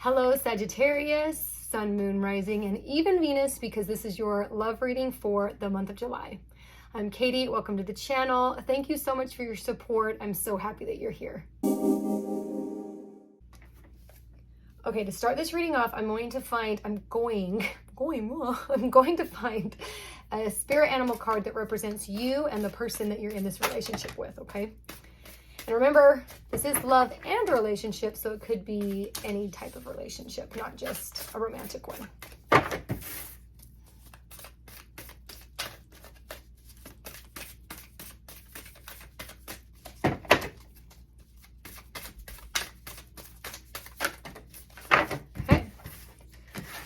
Hello, Sagittarius, Sun, Moon, Rising, and even Venus, because this is your love reading for the month of July. I'm Katie. Welcome to the channel. Thank you so much for your support. I'm so happy that you're here. Okay, to start this reading off, I'm going to find a spirit animal card that represents you and the person that you're in this relationship with, okay? And remember, this is love and a relationship, so it could be any type of relationship, not just a romantic one. Okay.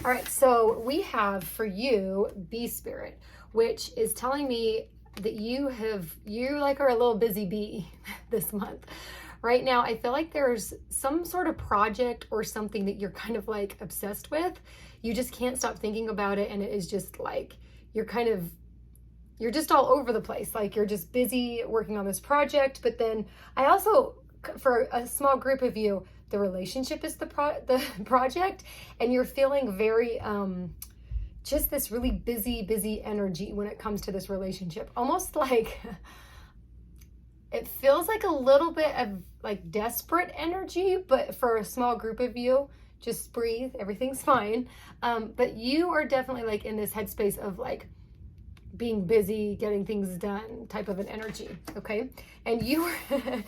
All right, so we have for you Bee Spirit, which is telling me that you are a little busy bee this month. Right now, I feel like there's some sort of project or something that you're kind of like obsessed with. You just can't stop thinking about it, and it is just like you're just all over the place. Like you're just busy working on this project, but then I also, for a small group of you, the relationship is the project, and you're feeling very just this really busy energy when it comes to this relationship. Almost like it feels like a little bit of like desperate energy, but for a small group of you, just breathe, everything's fine. But you are definitely like in this headspace of like being busy, getting things done type of an energy, okay? And you are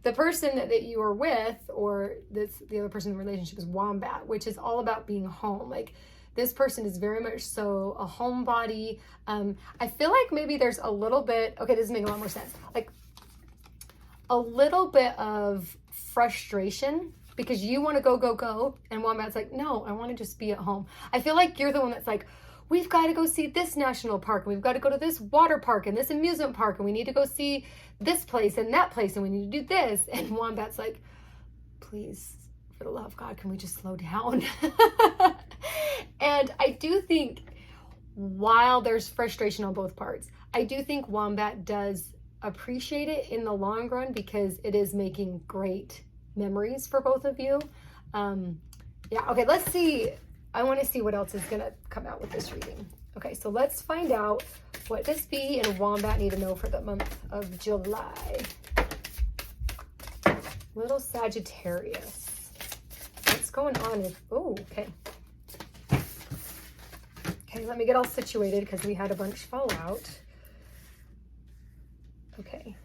the person that you are with, or the other person in the relationship is Wombat, which is all about being home. Like this person is very much so a homebody. I feel like maybe there's a little bit, okay, this is making a lot more sense. Like a little bit of frustration because you want to go, and Wombat's like, no, I want to just be at home. I feel like you're the one that's like, we've got to go see this national park, and we've got to go to this water park and this amusement park, and we need to go see this place and that place, and we need to do this. And Wombat's like, please, for the love of God, can we just slow down? And I do think while there's frustration on both parts, I do think Wombat does appreciate it in the long run because it is making great memories for both of you. Yeah, okay, let's see. I want to see what else is going to come out with this reading. Okay, so let's find out what does Bee and Wombat need to know for the month of July. Little Sagittarius. What's going on with, oh, okay. Okay, let me get all situated because we had a bunch fall out. Okay,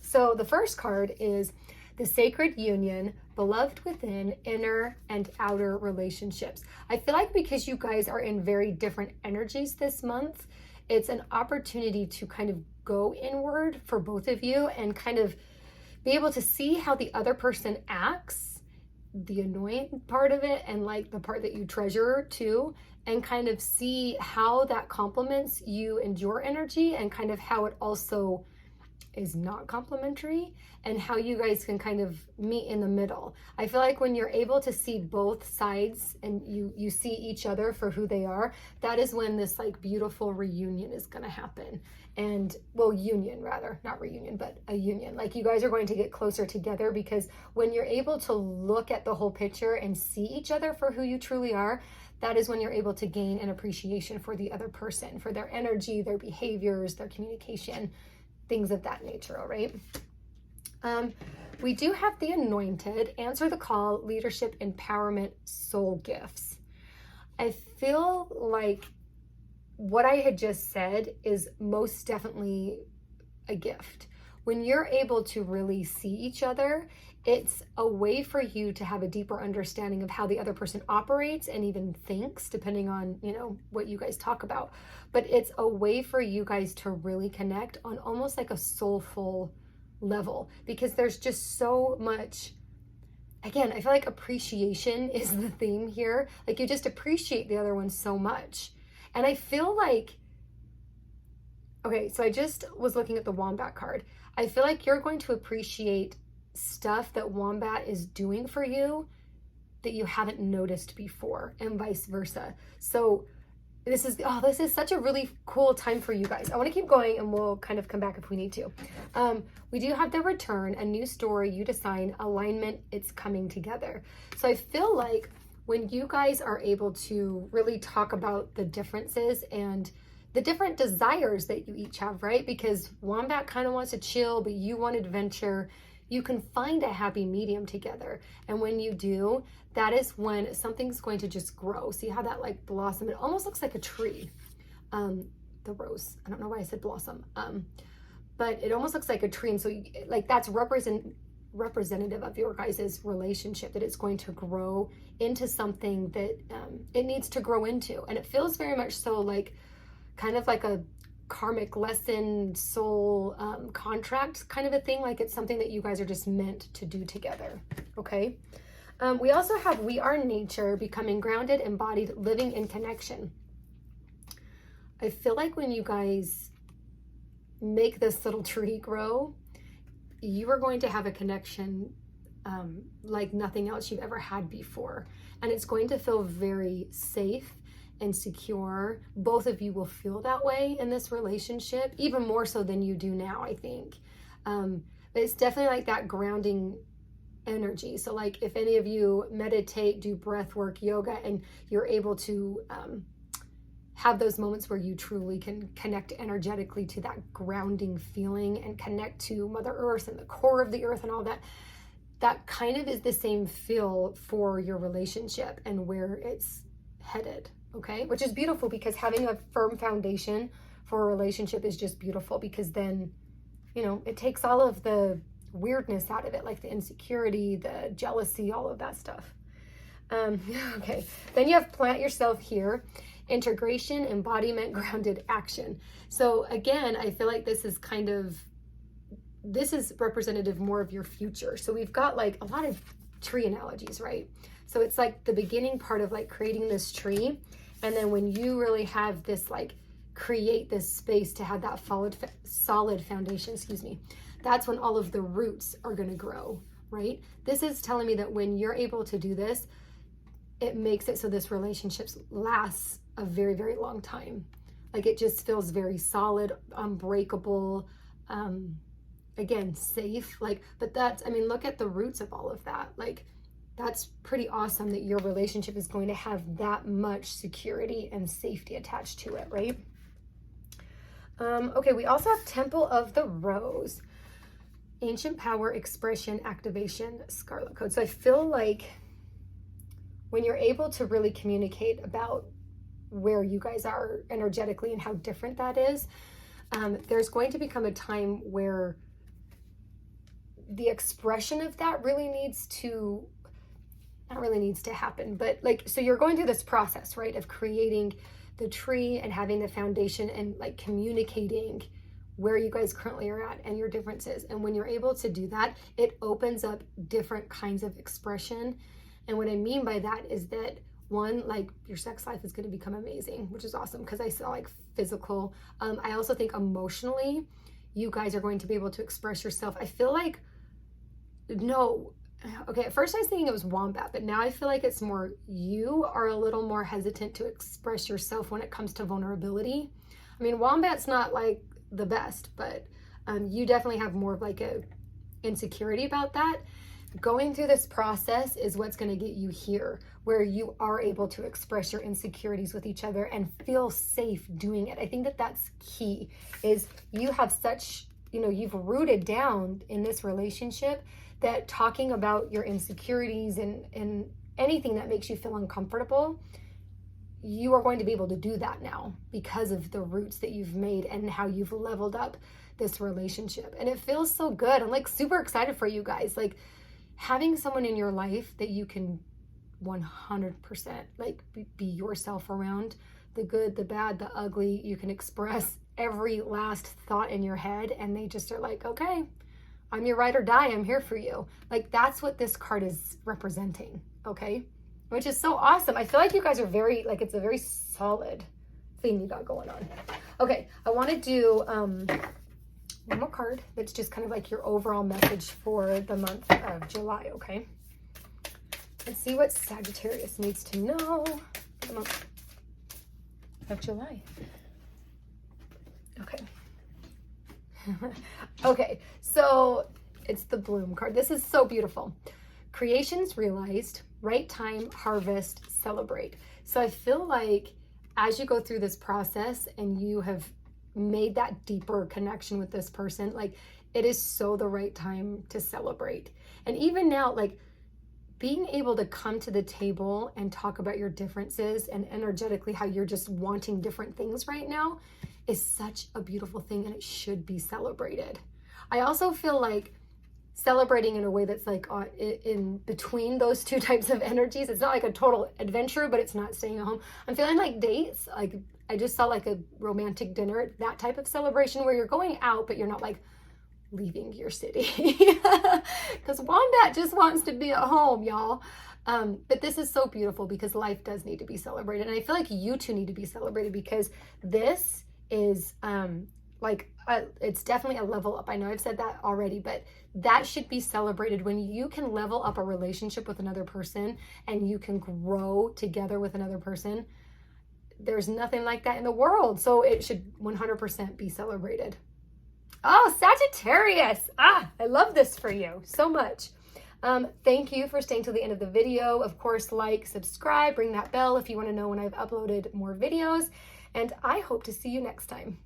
so the first card is the Sacred Union, beloved within, inner and outer relationships. I feel like because you guys are in very different energies this month, it's an opportunity to kind of go inward for both of you and kind of be able to see how the other person acts, the annoying part of it and like the part that you treasure too, and kind of see how that complements you and your energy and kind of how it also is not complementary and how you guys can kind of meet in the middle. I feel like when you're able to see both sides and you see each other for who they are, that is when this like beautiful reunion is going to happen. And well, union rather, not reunion, but a union. Like you guys are going to get closer together because when you're able to look at the whole picture and see each other for who you truly are, that is when you're able to gain an appreciation for the other person, for their energy, their behaviors, their communication, things of that nature, all right? We do have the Anointed, Answer the Call, Leadership, Empowerment, Soul Gifts. I feel like what I had just said is most definitely a gift. When you're able to really see each other, it's a way for you to have a deeper understanding of how the other person operates and even thinks, depending on, you know, what you guys talk about. But it's a way for you guys to really connect on almost like a soulful level because there's just so much, again, I feel like appreciation is the theme here. Like you just appreciate the other one so much. And I feel like, okay, so I just was looking at the Wombat card. I feel like you're going to appreciate stuff that Wombat is doing for you that you haven't noticed before and vice versa. So this is such a really cool time for you guys. I want to keep going and we'll kind of come back if we need to. We do have the return, a new story, you decide, alignment, it's coming together. So I feel like when you guys are able to really talk about the differences and the different desires that you each have, right? Because Wombat kind of wants to chill, but you want adventure. You can find a happy medium together. And when you do, that is when something's going to just grow. See how that like blossom? It almost looks like a tree. The rose. I don't know why I said blossom. But it almost looks like a tree. And so like that's representative of your guys' relationship, that it's going to grow into something that it needs to grow into. And it feels very much so like kind of like a karmic lesson, soul contract kind of a thing. Like it's something that you guys are just meant to do together. Okay. We also have we are nature, becoming grounded, embodied, living in connection. I feel like when you guys make this little tree grow, you are going to have a connection like nothing else you've ever had before. And it's going to feel very safe and secure. Both of you will feel that way in this relationship, even more so than you do now, I think. But it's definitely like that grounding energy. So like if any of you meditate, do breath work, yoga, and you're able to have those moments where you truly can connect energetically to that grounding feeling and connect to Mother Earth and the core of the earth and all that, that kind of is the same feel for your relationship and where it's headed. Okay, which is beautiful, because having a firm foundation for a relationship is just beautiful, because then, you know, it takes all of the weirdness out of it, like the insecurity, the jealousy, all of that stuff. Okay, then you have plant yourself here, integration, embodiment, grounded action. So again, I feel like this is representative more of your future. So we've got like a lot of tree analogies, right? So it's like the beginning part of like creating this tree. And then when you really have this, like create this space to have that solid foundation, that's when all of the roots are going to grow, right? This is telling me that when you're able to do this, it makes it so this relationship lasts a very, very long time. Like it just feels very solid, unbreakable, again, safe. Like, but that's, I mean, look at the roots of all of that. Like, that's pretty awesome that your relationship is going to have that much security and safety attached to it, right? Okay, we also have Temple of the Rose. Ancient power, expression, activation, Scarlet Code. So I feel like when you're able to really communicate about where you guys are energetically and how different that is, there's going to become a time where the expression of that really needs to happen, but like, so you're going through this process, right, of creating the tree and having the foundation and like communicating where you guys currently are at and your differences. And when you're able to do that, it opens up different kinds of expression. And what I mean by that is that one, like your sex life is going to become amazing, which is awesome, because I saw like physical. I also think emotionally, you guys are going to be able to express yourself. I feel like, okay, at first I was thinking it was Wombat, but now I feel like it's more you are a little more hesitant to express yourself when it comes to vulnerability. I mean, Wombat's not like the best, but you definitely have more of like a insecurity about that. Going through this process is what's going to get you here, where you are able to express your insecurities with each other and feel safe doing it. I think that that's key, is you have such, you've rooted down in this relationship that talking about your insecurities and anything that makes you feel uncomfortable, you are going to be able to do that now because of the roots that you've made and how you've leveled up this relationship. And it feels so good. I'm like super excited for you guys. Like having someone in your life that you can 100% like be yourself around, the good, the bad, the ugly. You can express every last thought in your head and they just are like, okay, I'm your ride or die. I'm here for you. Like that's what this card is representing. Okay. Which is so awesome. I feel like you guys are very, like it's a very solid thing you got going on. Okay. I want to do one more card that's just kind of like your overall message for the month of July. Okay. Let's see what Sagittarius needs to know. of July. Okay. Okay, so it's the bloom card. This is so beautiful. Creations realized, right time, harvest, celebrate. So I feel like as you go through this process and you have made that deeper connection with this person, like it is so the right time to celebrate. And even now, like being able to come to the table and talk about your differences and energetically how you're just wanting different things right now is such a beautiful thing, and it should be celebrated. I also feel like celebrating in a way that's like in between those two types of energies. It's not like a total adventure, but it's not staying at home. I'm feeling like dates. Like I just saw like a romantic dinner, that type of celebration where you're going out, but you're not like leaving your city. Because Wombat just wants to be at home, y'all. But this is so beautiful because life does need to be celebrated. And I feel like you two need to be celebrated because this is it's definitely a level up. I know I've said that already, but that should be celebrated when you can level up a relationship with another person and you can grow together with another person. There's nothing like that in the world. So it should 100% be celebrated. Oh, Sagittarius. I love this for you so much. Thank you for staying till the end of the video. Of course, like, subscribe, ring that bell if you want to know when I've uploaded more videos. And I hope to see you next time.